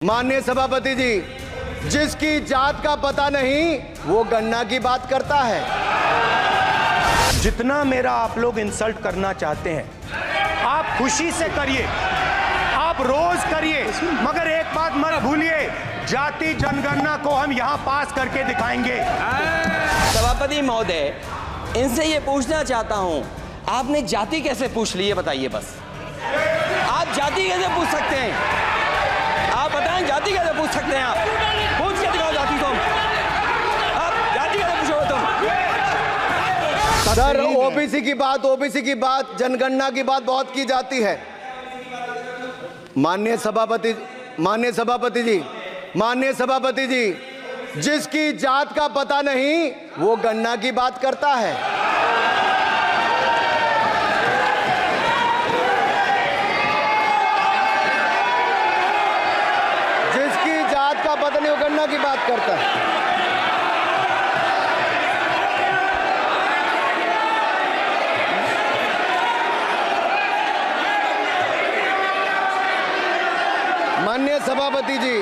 माननीय सभापति जी, जिसकी जात का पता नहीं वो गन्ना की बात करता है। जितना मेरा आप लोग इंसल्ट करना चाहते हैं आप खुशी से करिए, आप रोज करिए, मगर एक बात मत भूलिए, जाति जनगणना को हम यहां पास करके दिखाएंगे। सभापति महोदय, इनसे ये पूछना चाहता हूं, आपने जाति कैसे पूछ ली है बताइए बस। आप जाति कैसे पूछ सकते हैं? आप बताएं, जाति कैसे पूछ सकते हैं? आप पूछ के दिखाओ जाति तुम। आप जाति कैसे पूछोगे तुम? सर, ओबीसी की बात, जनगणना की बात बहुत की जाती है। माननीय सभापति जी, जिसकी जात का पता नहीं वो गन्ना की बात करता है। जिसकी जात का पता नहीं वो गन्ना की बात करता है। माननीय सभापति जी,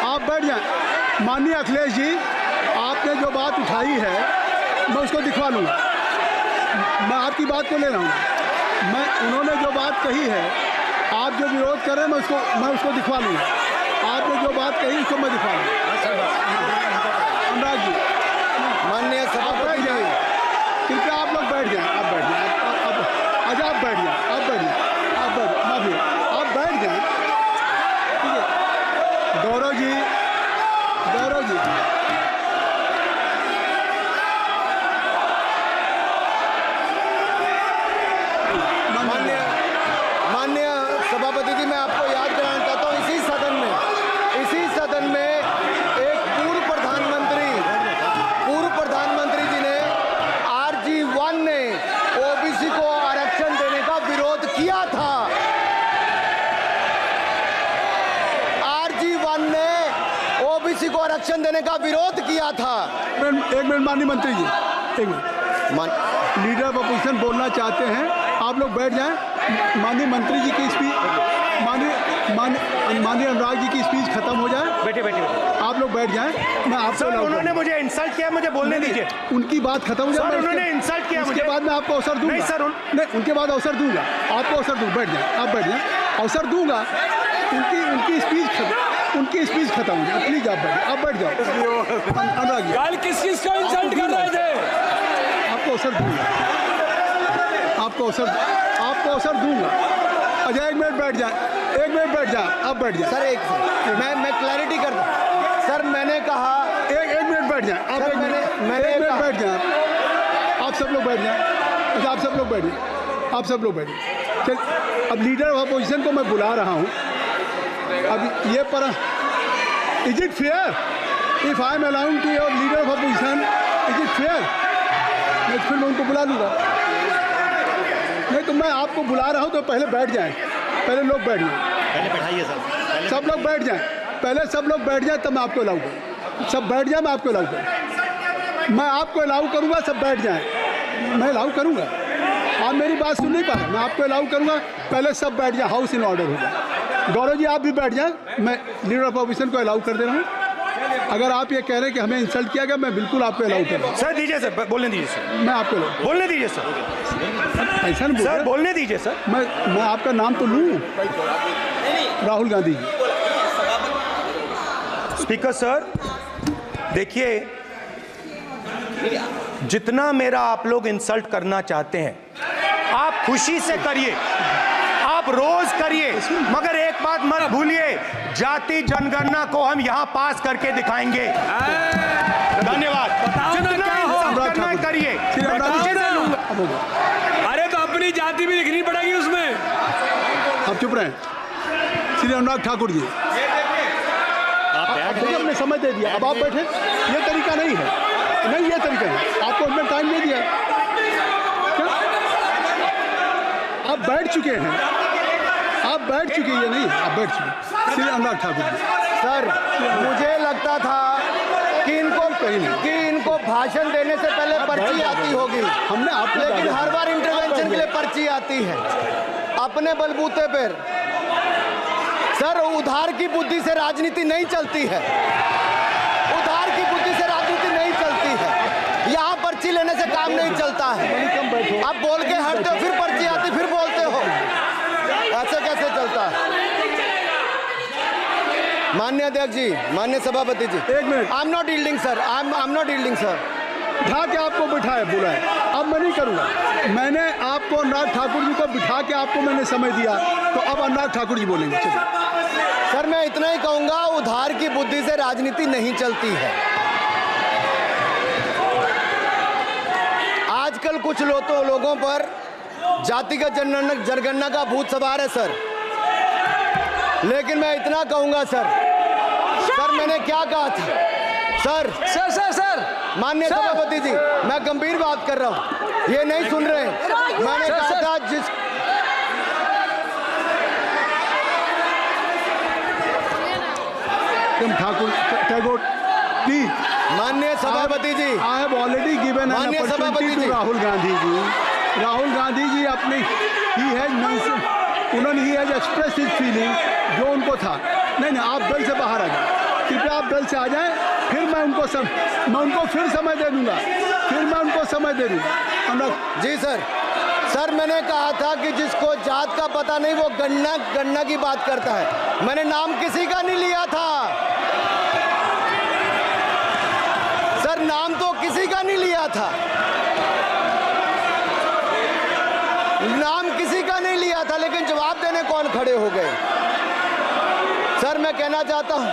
आप बैठ जाएं। माननीय अखिलेश जी, आपने जो बात उठाई है मैं उसको दिखवा लूँगा। मैं आपकी बात को ले रहा हूँ। उन्होंने जो बात कही है, आप जो विरोध कर रहे हैं मैं उसको दिखवा लूँगा। आपने जो बात कही उसको मैं दिखवा लूँगा। अनुराग जी, माननीय सभापति जी, कृपया आप लोग बैठ जाएं। आप बैठ जाएं। अच्छा, आप बैठ जाएं। आप बैठ जाएं। आप बैठ जाएं। ठीक है। गौरव जी, माननीय सभापति जी, मैं आपको याद कराना चाहता हूँ, इसी सदन में एक पूर्व प्रधानमंत्री जी ने RG1 ने ओबीसी को आरक्षण देने का विरोध किया था। RG1 ने ओबीसी को आरक्षण देने का विरोध किया था। एक मिनट माननीय मंत्री जी, एक मिनट। लीडर ऑफ अपोजिशन बोलना चाहते हैं, आप लोग बैठ जाएं। माननीय मंत्री जी की स्पीच, माननीय अनुराग जी की स्पीच खत्म हो जाए। बैठे आप लोग बैठ जाएं। मैं आपसे उन्होंने मुझे इंसल्ट किया, मुझे बोलने दीजिए। उनकी बात खत्म हो जाए। उन्होंने इंसल्ट किया, उसके बाद मैं आपको अवसर दूंगा। नहीं सर, नहीं, उनके बाद अवसर दूंगा। आपको अवसर दूंगा। बैठ जाएं। आप बैठ जाएं, अवसर दूंगा। उनकी स्पीच खत्म हो जाए। प्लीज आप बैठ जाओ। अनुराग जी, कल किस को इंसल्ट कर रहे थे? आपको अवसर दूंगा। आपको अवसर दूंगा। अच्छा, एक मिनट बैठ जाए। आप बैठ जाए। सर, मैं क्लैरिटी कर दूं। सर, मैंने कहा एक मिनट बैठ जाए। आप एक मिनट बैठ जाए। आप सब लोग बैठ जाए। अच्छा, आप सब लोग बैठ जाए। चल, अब लीडर ऑफ अपोजिशन को मैं बुला रहा हूँ। अब ये पर is it fair if I am allowing to your leader of opposition? Is it fair? मैं फिर मैं उनको बुला लूँगा। नहीं तो मैं आपको बुला रहा हूँ तो पहले बैठ जाएं। पहले लोग बैठ जाएं। पहले बैठाइए सर। सब लोग बैठ जाएं। पहले सब लोग बैठ जाएं, तब मैं आपको अलाउ करूँ। सब बैठ जाएं, मैं आपको अलाउ करूँ। मैं आपको अलाउ करूँगा, सब बैठ जाएं। मैं अलाउ करूँगा। आप मेरी बात सुन नहीं पा रहे। मैं आपको अलाउ करूँगा, पहले सब बैठ जाएं। हाउस इन ऑर्डर होगा। गौरव जी, आप भी बैठ जाएं। मैं लीडर ऑफ अपोजिशन को अलाउ कर दे रहा हूँ। अगर आप ये कह रहे हैं कि हमें इंसल्ट किया गया, मैं बिल्कुल आपको अलाउ करूँगा। सर दीजिए, सर बोलने दीजिए सर। मैं आपको बोलने दीजिए सर। ऐसा नहीं सर बोलने दीजिए सर। मैं आपका नाम तो लूँ। राहुल गांधी जी। स्पीकर सर, देखिए, जितना मेरा आप लोग इंसल्ट करना चाहते हैं आप खुशी से करिए, आप रोज करिए, मगर एक बात मत भूलिए, जाति जनगणना को हम यहां पास करके दिखाएंगे। धन्यवाद। जितना इंसल्ट करना है करिए, मैं खुशी से लूंगा। अरे तो अपनी जाति भी दिखनी पड़ेगी उसमें। आप चुप रहें। श्री अनुराग ठाकुर जी, आपने समय दे दिया, अब आप बैठे। ये तरीका नहीं है। नहीं, ये तरीका है। आपको हमने टाइम दे दिया। क्या? आप बैठ चुके हैं। आप बैठ चुके हैं। नहीं, आप बैठ चुके। श्री अनुराग ठाकुर जी। सर, मुझे लगता था कि इनको भाषण देने से पहले पर्ची आती होगी, हमने आपको लेकिन हर बार इंटरवेंशन के लिए पर्ची आती है अपने बलबूते पर। सर, उधार की बुद्धि से राजनीति नहीं चलती है, उधार की बुद्धि से राजनीति नहीं चलती है। यहाँ पर्ची लेने से काम नहीं चलता है। आप बोल के हटते हो, फिर पर्ची आती, फिर बोलते हो, ऐसे कैसे चलता है? माननीय अध्यक्ष जी, माननीय सभापति जी, एक minute. I am not yielding sir, I am not yielding sir. बिठा के आपको बिठाया, बुलाया, अब मैं नहीं करूँगा। मैंने आपको अनुराग ठाकुर जी को बिठा के आपको मैंने समय दिया, तो अब अनुराग ठाकुर जी बोलेंगे। चलिए सर, मैं इतना ही कहूंगा, उधार की बुद्धि से राजनीति नहीं चलती है। आजकल कुछ लोगों पर जातिगत जनगणना का भूत सवार है सर, लेकिन मैं इतना कहूंगा सर, मैंने क्या कहा था सर? माननीय सभापति जी, मैं गंभीर बात कर रहा हूं, ये नहीं सुन रहे। मैंने कहा था जिस ठाकुर टैगोर प्लीज। माननीय सभापति जी, I have already given an माननीय सभापति अपॉर्चुनिटी जी, टू राहुल गांधी जी। राहुल गांधी जी अपनी ही हैज एक्सप्रेस हिज फीलिंग जो उनको था। नहीं, आप दल से बाहर आ जाए, कृपया आप दल से आ जाएं, फिर मैं उनको फिर समय दे दूंगा, जी सर, मैंने कहा था कि जिसको जात का पता नहीं वो गणना की बात करता है। मैंने नाम किसी का नहीं लिया था सर, नाम तो किसी का नहीं लिया था, नाम किसी का नहीं लिया था, लेकिन जवाब देने कौन खड़े हो गए? सर, मैं कहना चाहता हूं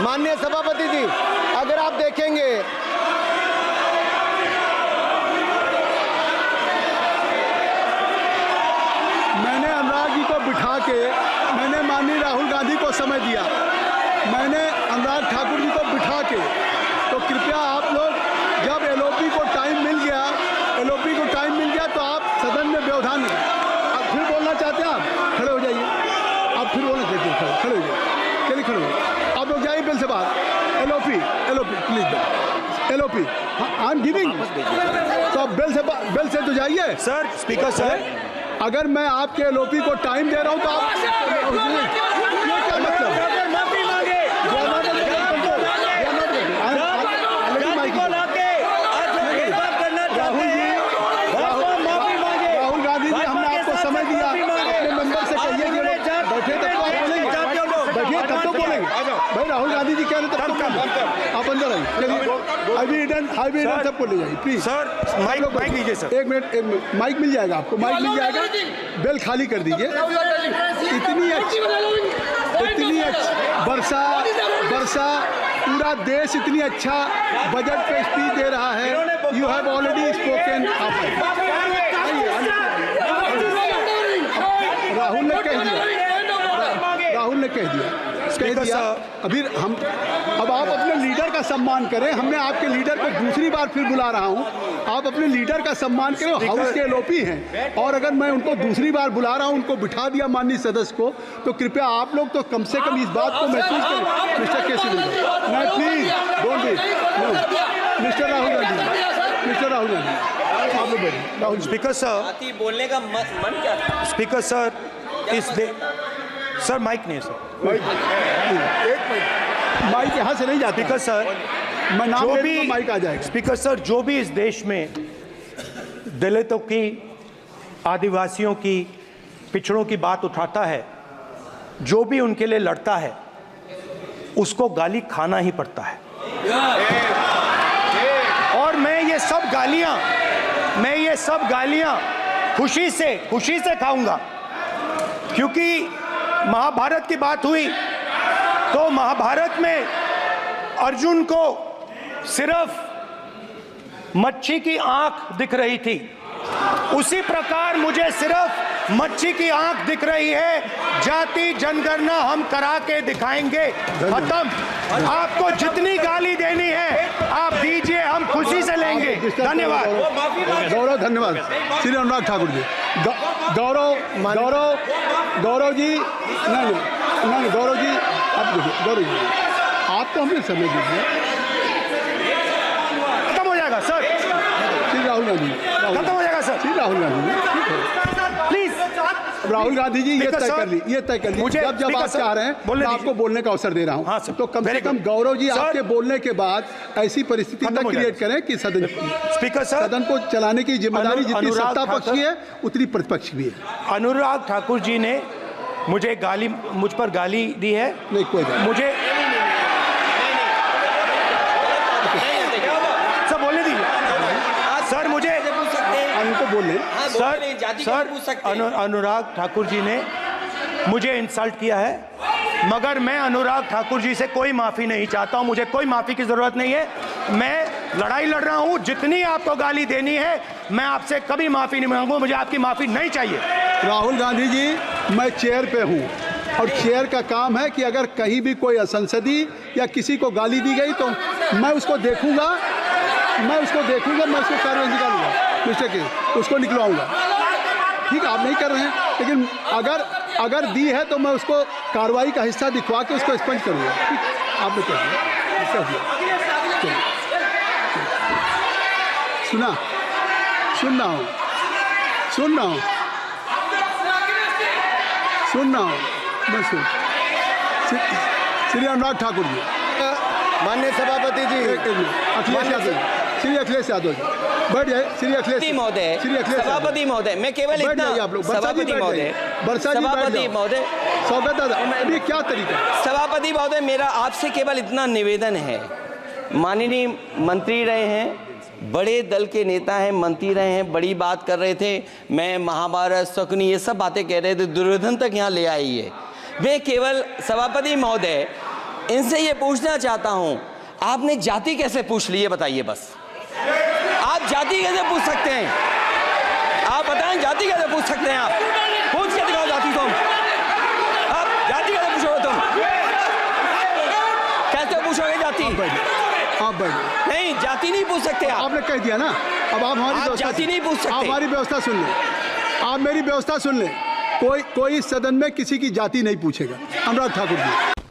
माननीय सभापति जी, अगर आप देखेंगे मैंने अनुराग जी को बिठा के मैंने माननीय राहुल गांधी को समय दिया, मैंने अनुराग ठाकुर जी को बिठा के, तो कृपया आप लोग जब एलओपी को टाइम मिल गया तो आप सदन में व्यवधान नहीं। आप फिर बोलना चाहते हैं, आप खड़े हो जाइए, आप फिर बोलना चाहते हैं, खड़े हो जाइए, चलिए खड़े हो जाइए, आप लोग जाइए बिल से बाहर। LOP please, LOP I am giving, तो आप बिल से तो जाइए। सर, स्पीकर सर, अगर मैं आपके एलओपी को टाइम दे रहा हूं तो आप ये क्या मतलब? राहुल गांधी जी, हमने आपको समय दिया, अपने मेंबर से कहिए कि बैठे तब तो आप बोलेंगे, बैठिए तब तो बोलेंगे भाई। राहुल गांधी जी कह रहे तब तो आप अंदर आइए। चलिए, हाईवे सबको ले जाइए प्लीज। सर, माइक लीजिए सर। एक मिनट, माइक मिल जाएगा आपको, माइक मिल जाएगा, बेल खाली कर दीजिए। इतनी अच्छी वर्षा, पूरा देश इतनी अच्छा बजट पे स्पीच दे रहा है। You have already spoken. Rahul ने कह दिया। अब आप अपने लीडर का सम्मान करें। हमने आपके लीडर को दूसरी बार फिर बुला रहा हूं, आप अपने लीडर का सम्मान करें। हाउस के एलओपी हैं, और अगर मैं उनको दूसरी बार बुला रहा हूं, उनको बिठा दिया माननीय सदस्य को, तो कृपया आप लोग तो कम से कम इस बात को महसूस करें। मिस्टर केसी, नहीं please don't be, mister Rahul Gandhi, आप लोग बैठिए। राहुल स्पीकर सर, बोलने का मन क्या था? स्पीकर सर, सर माइक नहीं है सर, एक मिनट, माइक यहाँ से नहीं जाती। स्पीकर सर, मैं नाम जो ले भी दूंगा, माइक आ जाएगा। स्पीकर सर, जो भी इस देश में दलितों की, आदिवासियों की, पिछड़ों की बात उठाता है, जो भी उनके लिए लड़ता है, उसको गाली खाना ही पड़ता है। और मैं ये सब गालियां खुशी से खाऊंगा, क्योंकि महाभारत की बात हुई तो महाभारत में अर्जुन को सिर्फ मच्छी की आंख दिख रही थी, उसी प्रकार मुझे सिर्फ मच्छी की आंख दिख रही है। जाति जनगणना हम करा के दिखाएंगे। खत्म। आपको जितनी गाली देनी है आप दीजिए, हम खुशी से लेंगे। धन्यवाद। गौरव, धन्यवाद। श्री अनुराग ठाकुर जी, गौरव जी, नहीं गौरव जी, आप देखिए, गौरव जी आप तो हमें समय दीजिए। खत्म हो जाएगा सर, श्री राहुल गांधी, खत्म हो जाएगा सर, श्री राहुल गांधी जी, ठीक है। प्लीज। राहुल गांधी जी, ये तय कर ली, ये तय कर ली। मुझे जब स्पीकर आप सर, चाह रहे हैं बोलने मैं दीजिए। आपको बोलने का अवसर दे रहा हूं, हाँ सर, तो कम से very कम good। गौरव जी सर, आपके बोलने के बाद ऐसी परिस्थिति खत्म न हो क्रिएट जाएगा। करें कि सदन स्पीकर सर, सदन को चलाने की जिम्मेदारी जितनी अनुराग सत्ता पक्ष ठाकुर- की है उतनी प्रतिपक्ष की भी है। अनुराग ठाकुर जी ने मुझ पर गाली दी है। नहीं, कोई बात नहीं। मुझे सर बोलने दीजिए सर, मुझे पूछ सकते हैं। उनको बोलने हाँ, बोल रहे हैं, जाति कैसे पूछ सकते हैं? अनुराग ठाकुर जी ने मुझे इंसल्ट किया है, मगर मैं अनुराग ठाकुर जी से कोई माफ़ी नहीं चाहता हूं। मुझे कोई माफ़ी की ज़रूरत नहीं है। मैं लड़ाई लड़ रहा हूं, जितनी आपको गाली देनी है मैं आपसे कभी माफ़ी नहीं मांगूंगा। मुझे आपकी माफ़ी नहीं चाहिए। राहुल गांधी जी, मैं चेयर पे हूँ और चेयर का काम है कि अगर कहीं भी कोई असंसदीय या किसी को गाली दी गई तो मैं उसको देखूंगा, मैं उसको कार्रवाई निकालूंगा, मिस्टर के उसको निकलवाऊंगा। ठीक है, आप नहीं कर रहे हैं, लेकिन अगर दी है तो मैं उसको कार्रवाई का हिस्सा दिखवा के उसको स्पंज करूंगा। ठीक, आपने कर दिया। सुन रहा हूँ मैं श्री अनुराग ठाकुर जी, माननीय सभापति जी, अखिलेश यादव, श्री अखिलेश यादव जी बैठ जाए। श्री अखिलेश महोदय, श्री अखिलेश सभापति महोदय, मैं केवल बैठ इतना, जाइए आप लोग। सभापति महोदय, सभापति महोदय, स्वागत है। अभी क्या तरीका है? सभापति महोदय, मेरा आपसे केवल इतना निवेदन है। माननीय मंत्री रहे हैं, बड़े दल के नेता हैं, मंत्री रहे हैं, बड़ी बात कर रहे थे। मैं महाभारत, शकुनी, ये सब बातें कह रहे थे, दुर्योधन तक यहाँ ले आई है। मैं केवल सभापति महोदय इनसे ये पूछना चाहता हूँ, आपने जाति कैसे पूछ ली है बताइए बस। आप जाति कैसे पूछ सकते हैं? आप बताएं, जाति कैसे पूछ सकते हैं? आप पूछ के दिखाओ जाति तुम। आप जाति कैसे पूछोगे तुम? कैसे पूछोगे जाति? आप बैठ नहीं, जाति नहीं पूछ सकते आप। आपने कह दिया ना, अब आप हमारी आप व्यवस्था जाति नहीं पूछ सकते। आप हमारी व्यवस्था सुन लें, आप मेरी व्यवस्था सुन लें। कोई सदन में किसी की जाति नहीं पूछेगा। अनुराग ठाकुर जी।